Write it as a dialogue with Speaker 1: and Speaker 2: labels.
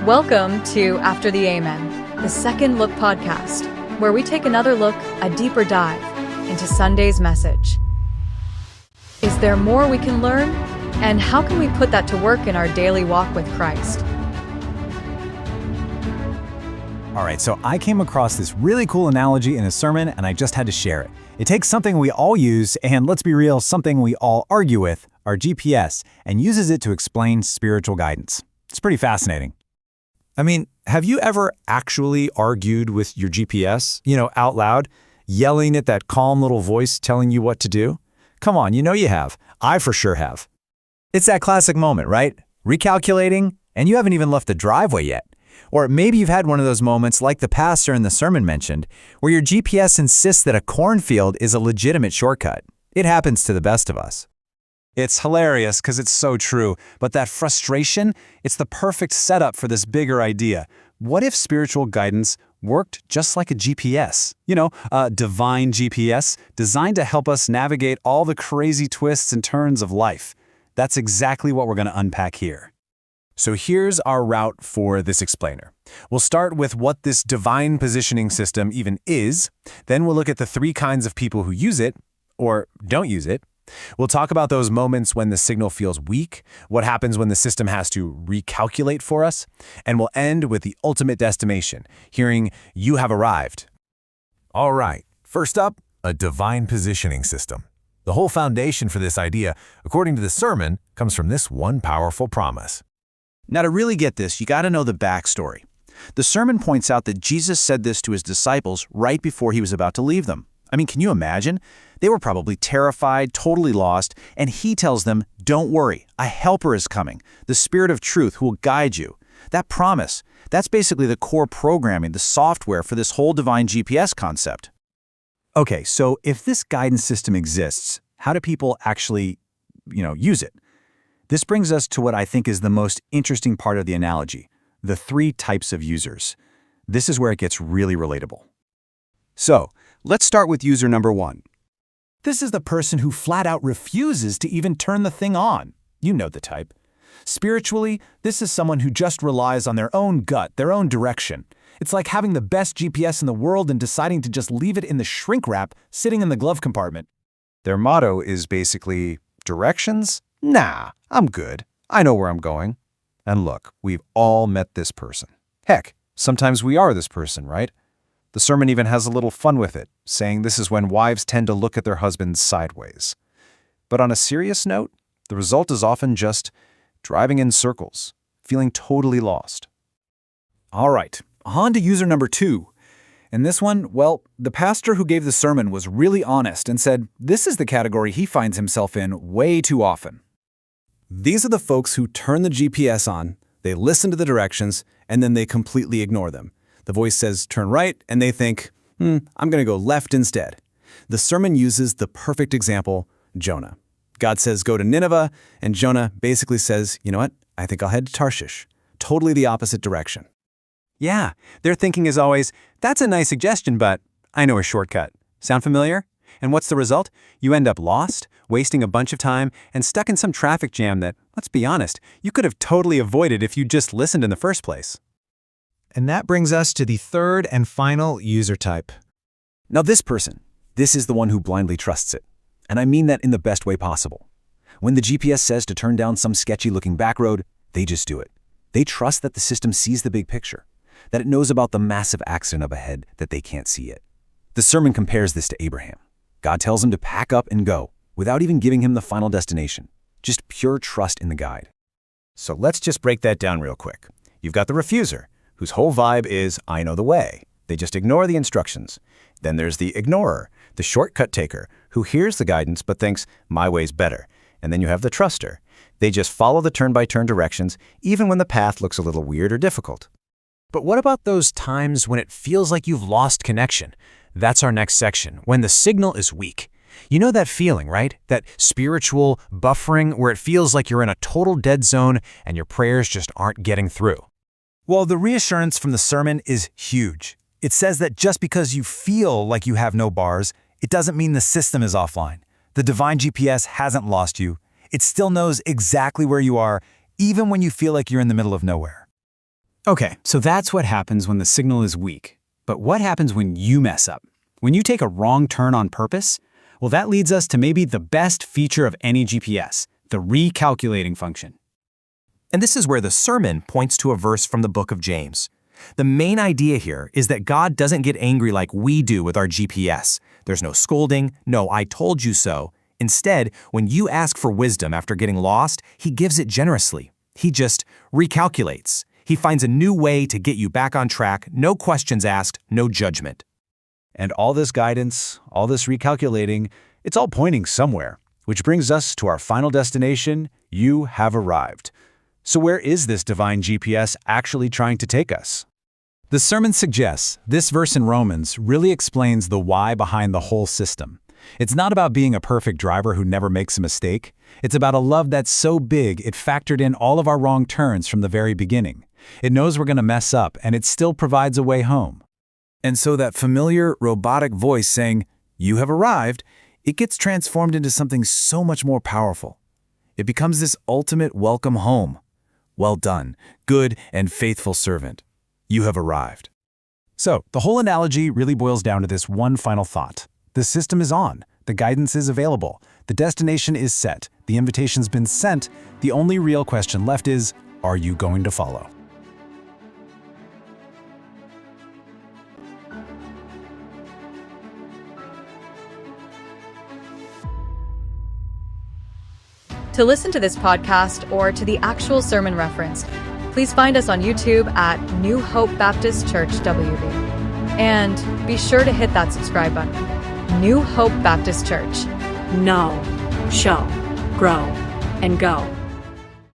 Speaker 1: Welcome to After the Amen, the Second Look podcast, where we take another look, a deeper dive into Sunday's message. Is there more we can learn? And how can we put that to work in our daily walk with Christ?
Speaker 2: All right, so I came across this really cool analogy in a sermon, and I just had to share it. It takes something we all use, and let's be real, something we all argue with, our GPS, and uses it to explain spiritual guidance. It's pretty fascinating.
Speaker 3: I mean, have you ever actually argued with your GPS, out loud, yelling at that calm little voice telling you what to do? Come on, you have. I for sure have.
Speaker 2: It's that classic moment, right? Recalculating, and you haven't even left the driveway yet. Or maybe you've had one of those moments like the pastor in the sermon mentioned, where your GPS insists that a cornfield is a legitimate shortcut. It happens to the best of us.
Speaker 4: It's hilarious because it's so true, but that frustration, it's the perfect setup for this bigger idea. What if spiritual guidance worked just like a GPS? A divine GPS designed to help us navigate all the crazy twists and turns of life. That's exactly what we're going to unpack here.
Speaker 5: So here's our route for this explainer. We'll start with what this divine positioning system even is. Then we'll look at the three kinds of people who use it, or don't use it. We'll talk about those moments when the signal feels weak, what happens when the system has to recalculate for us, and we'll end with the ultimate destination, hearing you have arrived.
Speaker 6: All right, first up, a divine positioning system. The whole foundation for this idea, according to the sermon, comes from this one powerful promise.
Speaker 7: Now, to really get this, you got to know the backstory. The sermon points out that Jesus said this to his disciples right before he was about to leave them. I mean, can you imagine? They were probably terrified, totally lost, and he tells them, don't worry, a helper is coming, the Spirit of truth who will guide you. That promise, that's basically the core programming, the software for this whole divine GPS concept.
Speaker 2: Okay, so if this guidance system exists, how do people actually, use it? This brings us to what I think is the most interesting part of the analogy, the three types of users. This is where it gets really relatable.
Speaker 7: So, let's start with user number one.
Speaker 8: This is the person who flat out refuses to even turn the thing on. You know the type. Spiritually, this is someone who just relies on their own gut, their own direction. It's like having the best GPS in the world and deciding to just leave it in the shrink wrap sitting in the glove compartment.
Speaker 4: Their motto is basically, directions? Nah, I'm good. I know where I'm going. And look, we've all met this person. Heck, sometimes we are this person, right? The sermon even has a little fun with it, saying this is when wives tend to look at their husbands sideways. But on a serious note, the result is often just driving in circles, feeling totally lost.
Speaker 8: All right, on to user number two. And this one, well, the pastor who gave the sermon was really honest and said this is the category he finds himself in way too often.
Speaker 3: These are the folks who turn the GPS on, they listen to the directions, and then they completely ignore them. The voice says turn right, and they think, I'm going to go left instead. The sermon uses the perfect example, Jonah. God says go to Nineveh, and Jonah basically says, you know what, I think I'll head to Tarshish. Totally the opposite direction.
Speaker 2: Yeah, their thinking is always, that's a nice suggestion, but I know a shortcut. Sound familiar? And what's the result? You end up lost, wasting a bunch of time, and stuck in some traffic jam that, let's be honest, you could have totally avoided if you just listened in the first place.
Speaker 9: And that brings us to the third and final user type.
Speaker 2: Now this person, this is the one who blindly trusts it. And I mean that in the best way possible. When the GPS says to turn down some sketchy-looking back road, they just do it. They trust that the system sees the big picture, that it knows about the massive accident up ahead that they can't see yet. The sermon compares this to Abraham. God tells him to pack up and go, without even giving him the final destination. Just pure trust in the guide.
Speaker 9: So let's just break that down real quick. You've got the refuser, whose whole vibe is, I know the way. They just ignore the instructions. Then there's the ignorer, the shortcut taker, who hears the guidance but thinks, my way's better. And then you have the truster. They just follow the turn-by-turn directions, even when the path looks a little weird or difficult.
Speaker 5: But what about those times when it feels like you've lost connection? That's our next section, when the signal is weak. You know that feeling, right? That spiritual buffering where it feels like you're in a total dead zone and your prayers just aren't getting through.
Speaker 9: Well, the reassurance from the sermon is huge. It says that just because you feel like you have no bars, it doesn't mean the system is offline. The divine GPS hasn't lost you. It still knows exactly where you are, even when you feel like you're in the middle of nowhere.
Speaker 3: Okay, so that's what happens when the signal is weak. But what happens when you mess up? When you take a wrong turn on purpose? Well, that leads us to maybe the best feature of any GPS, the recalculating function.
Speaker 10: And this is where the sermon points to a verse from the book of James. The main idea here is that God doesn't get angry like we do with our GPS. There's no scolding, no "I told you so." Instead, when you ask for wisdom after getting lost, he gives it generously. He just recalculates. He finds a new way to get you back on track, no questions asked, no judgment.
Speaker 2: And all this guidance, all this recalculating, it's all pointing somewhere, which brings us to our final destination. You have arrived. So where is this divine GPS actually trying to take us?
Speaker 8: The sermon suggests this verse in Romans really explains the why behind the whole system. It's not about being a perfect driver who never makes a mistake. It's about a love that's so big it factored in all of our wrong turns from the very beginning. It knows we're going to mess up, and it still provides a way home.
Speaker 2: And so that familiar robotic voice saying, "You have arrived," it gets transformed into something so much more powerful. It becomes this ultimate welcome home. Well done, good and faithful servant. You have arrived.
Speaker 8: So, the whole analogy really boils down to this one final thought. The system is on. The guidance is available. The destination is set. The invitation's been sent. The only real question left is, are you going to follow?
Speaker 1: To listen to this podcast or to the actual sermon referenced, please find us on YouTube at New Hope Baptist Church WB. And be sure to hit that subscribe button. New Hope Baptist Church.
Speaker 11: Know, show, grow, and go.